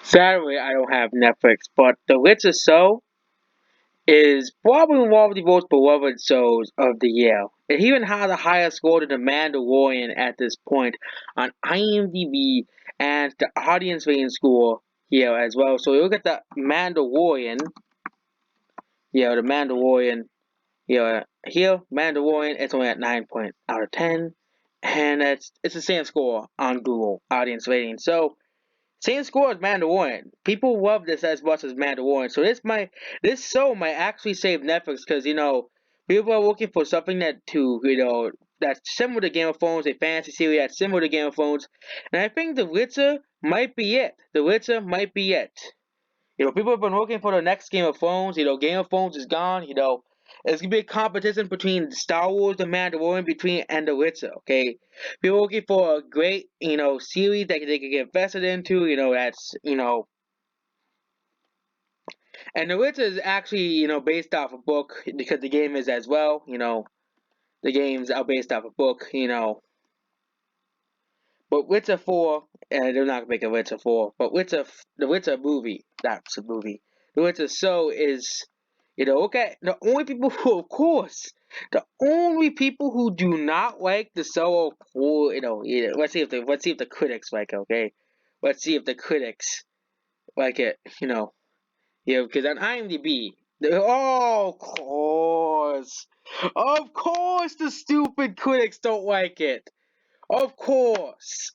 Sadly, I don't have Netflix, but The Witcher show is probably one of the most beloved shows of the year. It even has a higher score than The Mandalorian at this point on IMDb and the audience rating score here as well. So you look at the Mandalorian, the Mandalorian, here Mandalorian, it's only at 9 point out of 10, and it's the same score on Google audience rating. So same score as Mandalorian. People love this as much as Mandalorian. So this show might actually save Netflix because people are looking for something that's similar to Game of Thrones, a fantasy series that's similar to Game of Thrones, and I think The Witcher might be it. The Witcher might be it. People have been looking for the next Game of Thrones. Game of Thrones is gone. It's gonna be a competition between Star Wars, The Mandalorian, and The Witcher. Okay, people are looking for a great, series that they can get invested into. And The Witcher is actually, based off a book because the game is as well. The games are based off a book. But Witcher 4, they're not gonna make a Witcher 4, but the Witcher movie, that's a movie. The Witcher show is, okay, the only people who do not like the show, let's see if the critics like it, okay? Let's see if the critics like it, because on IMDb, of course, the stupid critics don't like it. Of course.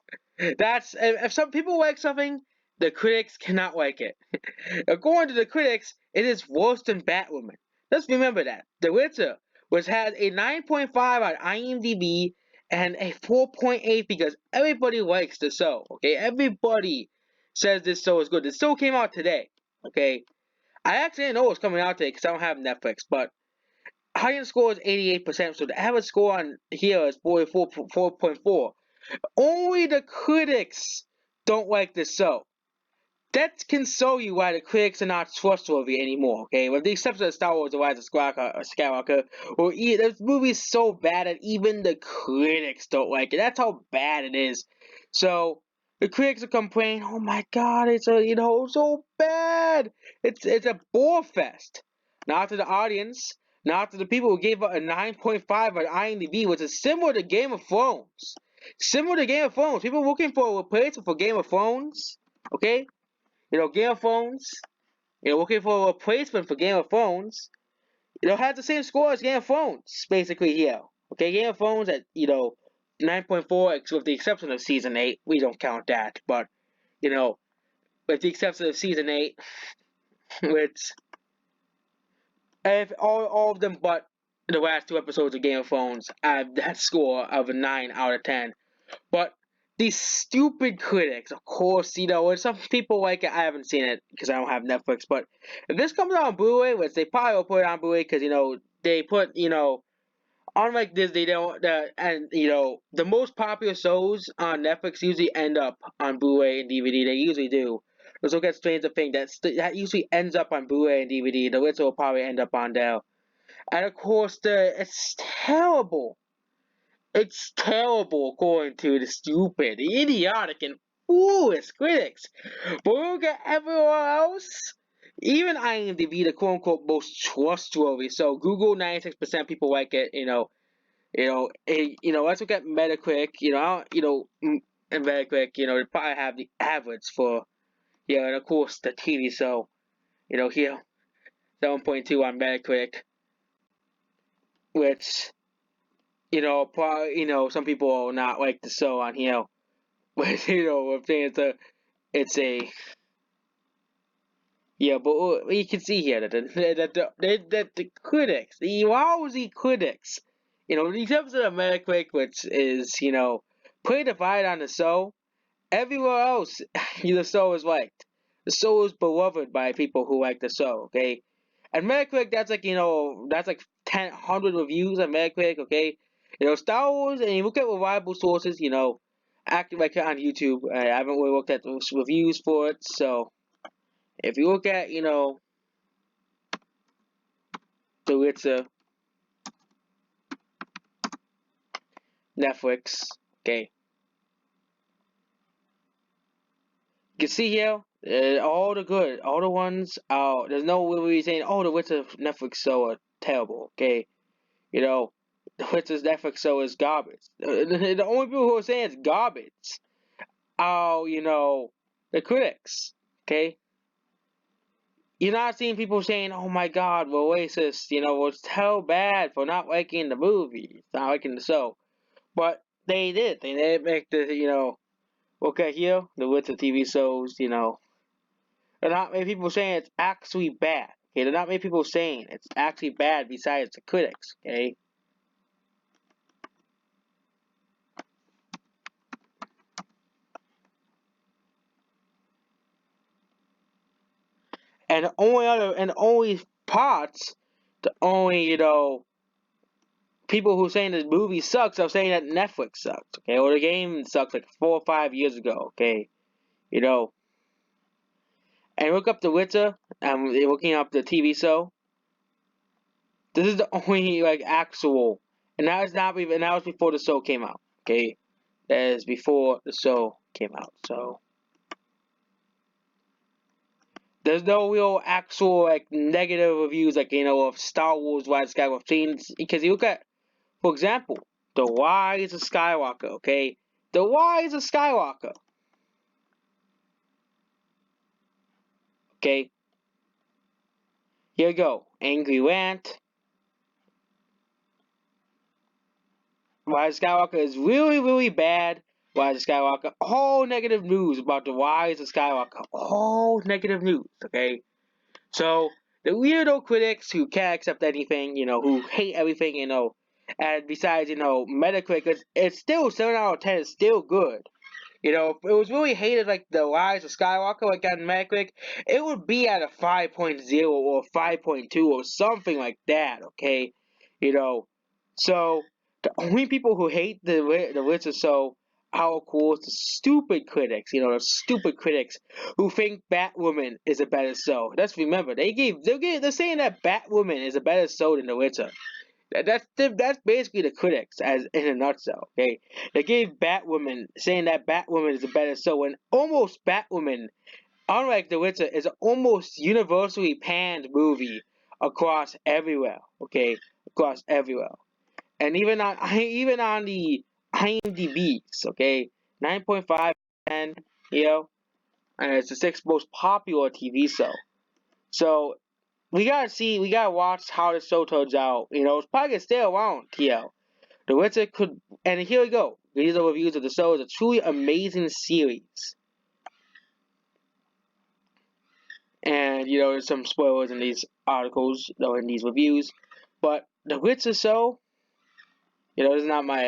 That's if some people like something, the critics cannot like it. According to the critics, it is worse than Batwoman. Let's remember that. The Witcher was has a 9.5 on IMDb and a 4.8 because everybody likes the show. Okay, everybody says this show is good. The show came out today. Okay, I actually didn't know it was coming out today because I don't have Netflix, but audience score is 88%, so the average score on here is 4.4. Only the critics don't like the show. That can show you why the critics are not trustworthy anymore, okay? With the exception of Star Wars The Rise of Skywalker, this movie's so bad that even the critics don't like it. That's how bad it is. So, the critics are complaining, oh my god, it's so bad. It's a bore fest. Not to the audience, not to the people who gave it a 9.5 on IMDb, which is similar to Game of Thrones. Similar to Game of Thrones. People looking for a replacement for Game of Thrones, okay? Game of Thrones, looking for a replacement for Game of Thrones, has the same score as Game of Thrones, basically here. Okay, Game of Thrones at, 9.4, with the exception of Season 8. We don't count that, but, with the exception of Season 8, which, if all of them but the last two episodes of Game of Thrones have that score of a 9 out of 10. But these stupid critics, of course, and some people like it. I haven't seen it because I don't have Netflix. But if this comes out on Blu-ray, which they probably will put it on Blu-ray because they put unlike this, they don't and the most popular shows on Netflix usually end up on Blu-ray and DVD. They usually do. Let's look at Stranger Things. That usually ends up on Blu-ray and DVD. The rest will probably end up on there. And of course, it's terrible. It's terrible according to the stupid, idiotic, and foolish critics. But look at everyone else. Even IMDb, the quote unquote most trustworthy. So Google, 96% people like it. Let's look at Metacritic. And Metacritic. They probably have the average for. And of course the TV show. Here 7.2 on Metacritic, which probably, some people will not like the show on here. But I'm saying it's a yeah, but you can see here that the critics, the lousy critics, in terms of Metacritic, which is pretty divided on the show. Everywhere else, the show is liked. The show is beloved by people who like the show. Okay, and Metacritic, that's like 100 reviews on Metacritic. Okay, Star Wars, and you look at reliable sources. Active like on YouTube. I haven't really looked at those reviews for it, so if you look at the Witcher Netflix, okay, you can see here All the good, all the ones out. There's no way saying, oh, the Witcher Netflix show are terrible. Okay, you know, the Witcher's Netflix show is garbage. The only people who are saying it's garbage are, the critics. Okay, you're not seeing people saying, oh my God, we're racist. It's so bad for not liking the movie, not liking the show. But they did. They did make okay, here, the Witcher TV shows, they're not many people saying it's actually bad. Okay, they're not many people saying it's actually bad besides the critics. Okay, and the only parts, the only people who saying the movie sucks are saying that Netflix sucks. Okay, or the game sucks like 4 or 5 years ago. Okay, you know, and look up The Witcher. Looking up the TV show. This is the only like actual, and that is not even. And that was before the show came out. Okay, that is before the show came out. So there's no real actual like negative reviews like of Star Wars Rise of Skywalker scenes because you look at, for example, the Rise of Skywalker. Okay, the Rise of Skywalker. Okay, here you go. Angry Rant. Rise of Skywalker is really, really bad. Rise of Skywalker. All negative news about the Rise of Skywalker. All negative news. Okay, so the weirdo critics who can't accept anything, who hate everything, and besides, Metacritic, it's still 7 out of 10. It's still good. If it was really hated like the Rise of Skywalker, like that in Metacritic, it would be at a 5.0 or 5.2 or something like that. Okay, so the only people who hate the Witcher show are of course the stupid critics. The stupid critics who think Batwoman is a better show. Let's remember they're saying that Batwoman is a better show than the Witcher. That's basically the critics as in a nutshell. Okay, they gave Batwoman saying that Batwoman is a better show, and almost Batwoman, unlike The Witcher, is an almost universally panned movie across everywhere. Okay, across everywhere, and even on the IMDb's. Okay, 9.5 and and it's the sixth most popular TV show. So we gotta watch how the show turns out. It's probably gonna stay around, TL. The Witcher could, and here we go. These are reviews of the show. It's a truly amazing series. And, there's some spoilers in these articles, or in these reviews. But The Witcher show, it's not my,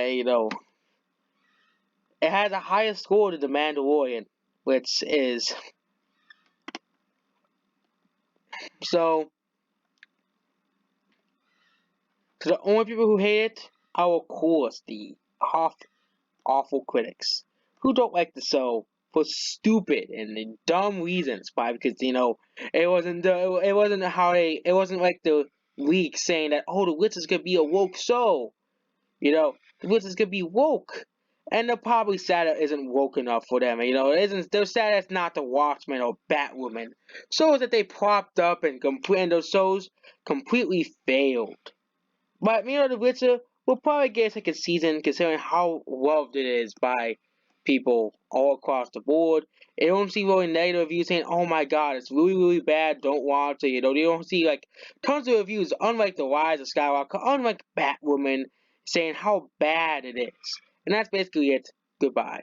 it has a higher score than The Mandalorian, which is, so, to the only people who hate it are, of course, the awful critics who don't like the show for stupid and dumb reasons. Why? Because it wasn't like the leak saying that the Witcher's gonna be a woke show. The Witcher's gonna be woke, and they're probably sad it isn't woke enough for them. They're sad it's not the Watchmen or Batwoman. Shows that they propped up and those shows completely failed. But The Witcher will probably get a second season considering how loved it is by people all across the board. You don't see really negative reviews saying, "Oh my God, it's really really bad. Don't watch it." You don't see like tons of reviews, unlike The Rise of Skywalker, unlike Batwoman, saying how bad it is. And that's basically it. Goodbye.